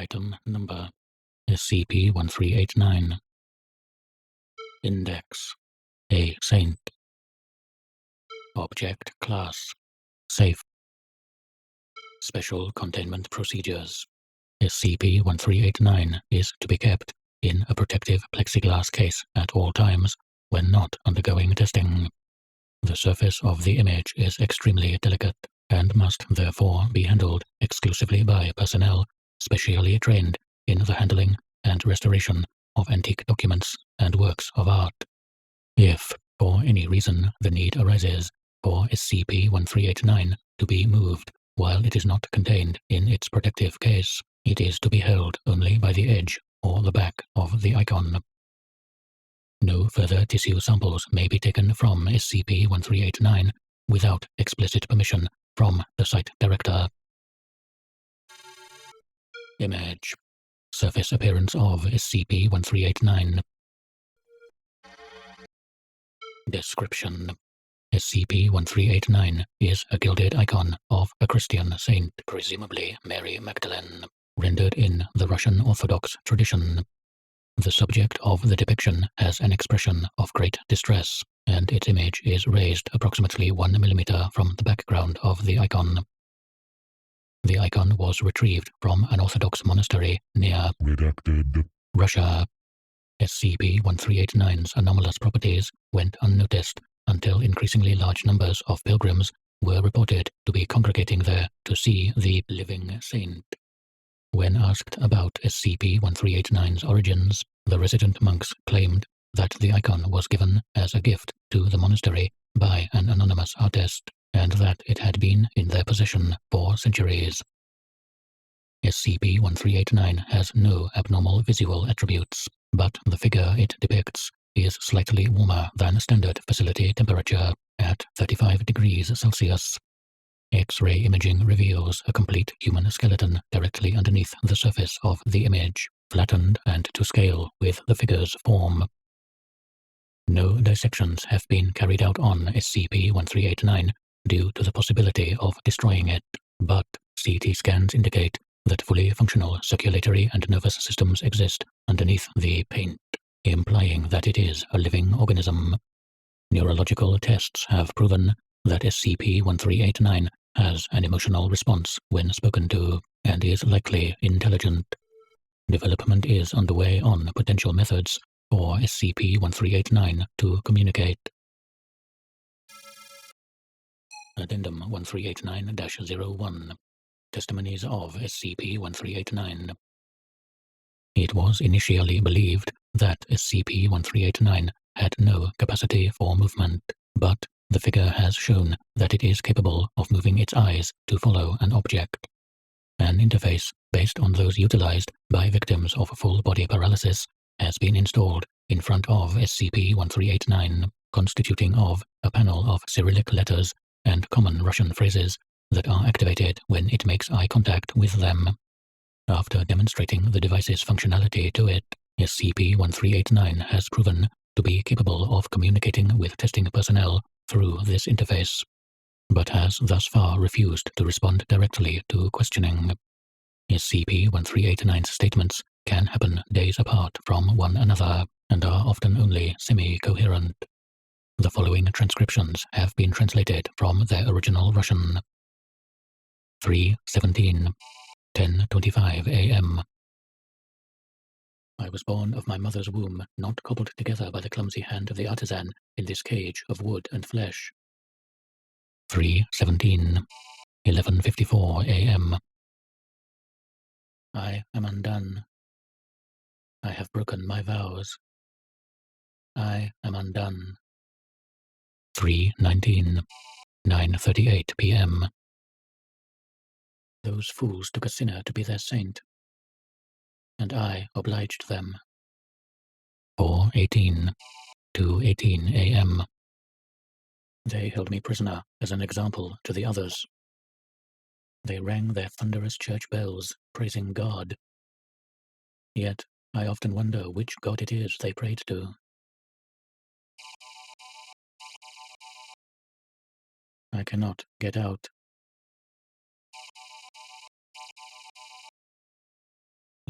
Item Number SCP-1389. Index: A Saint. Object Class: Safe. Special Containment Procedures: SCP-1389 is to be kept in a protective plexiglass case at all times when not undergoing testing. The surface of the image is extremely delicate and must therefore be handled exclusively by personnel specially trained in the handling and restoration of antique documents and works of art. If, for any reason, the need arises for SCP-1389 to be moved while it is not contained in its protective case, it is to be held only by the edge or the back of the icon. No further tissue samples may be taken from SCP-1389 without explicit permission from the site director. Image: Surface appearance of SCP-1389. Description: SCP-1389 is a gilded icon of a Christian saint, presumably Mary Magdalene, rendered in the Russian Orthodox tradition. The subject of the depiction has an expression of great distress, and its image is raised approximately 1 mm from the background of the icon. The icon was retrieved from an Orthodox monastery near Redacted. Russia. SCP-1389's anomalous properties went unnoticed until increasingly large numbers of pilgrims were reported to be congregating there to see the living saint. When asked about SCP-1389's origins, the resident monks claimed that the icon was given as a gift to the monastery by an anonymous artist, and that it had been in their possession for centuries. SCP-1389 has no abnormal visual attributes, but the figure it depicts is slightly warmer than standard facility temperature at 35 degrees Celsius. X-ray imaging reveals a complete human skeleton directly underneath the surface of the image, flattened and to scale with the figure's form. No dissections have been carried out on SCP-1389 due to the possibility of destroying it, but CT scans indicate that fully functional circulatory and nervous systems exist underneath the paint, implying that it is a living organism. Neurological tests have proven that SCP-1389 has an emotional response when spoken to, and is likely intelligent. Development is underway on potential methods for SCP-1389 to communicate. Addendum 1389-01. Testimonies of SCP-1389. It was initially believed that SCP-1389 had no capacity for movement, but the figure has shown that it is capable of moving its eyes to follow an object. An interface based on those utilized by victims of full-body paralysis has been installed in front of SCP-1389, constituting of a panel of Cyrillic letters and common Russian phrases that are activated when it makes eye contact with them. After demonstrating the device's functionality to it, SCP-1389 has proven to be capable of communicating with testing personnel through this interface, but has thus far refused to respond directly to questioning. SCP-1389's statements can happen days apart from one another and are often only semi-coherent. The following transcriptions have been translated from their original Russian. 3:17, 10:25 a.m. I was born of my mother's womb, not cobbled together by the clumsy hand of the artisan in this cage of wood and flesh. 3:17, 11:54 a.m. I am undone. I have broken my vows. I am undone. 3:19, 9:38 p.m. Those fools took a sinner to be their saint, and I obliged them. 4:18, 2:18 a.m. They held me prisoner as an example to the others. They rang their thunderous church bells, praising God. Yet I often wonder which God it is they prayed to. I cannot get out.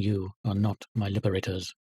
You are not my liberators.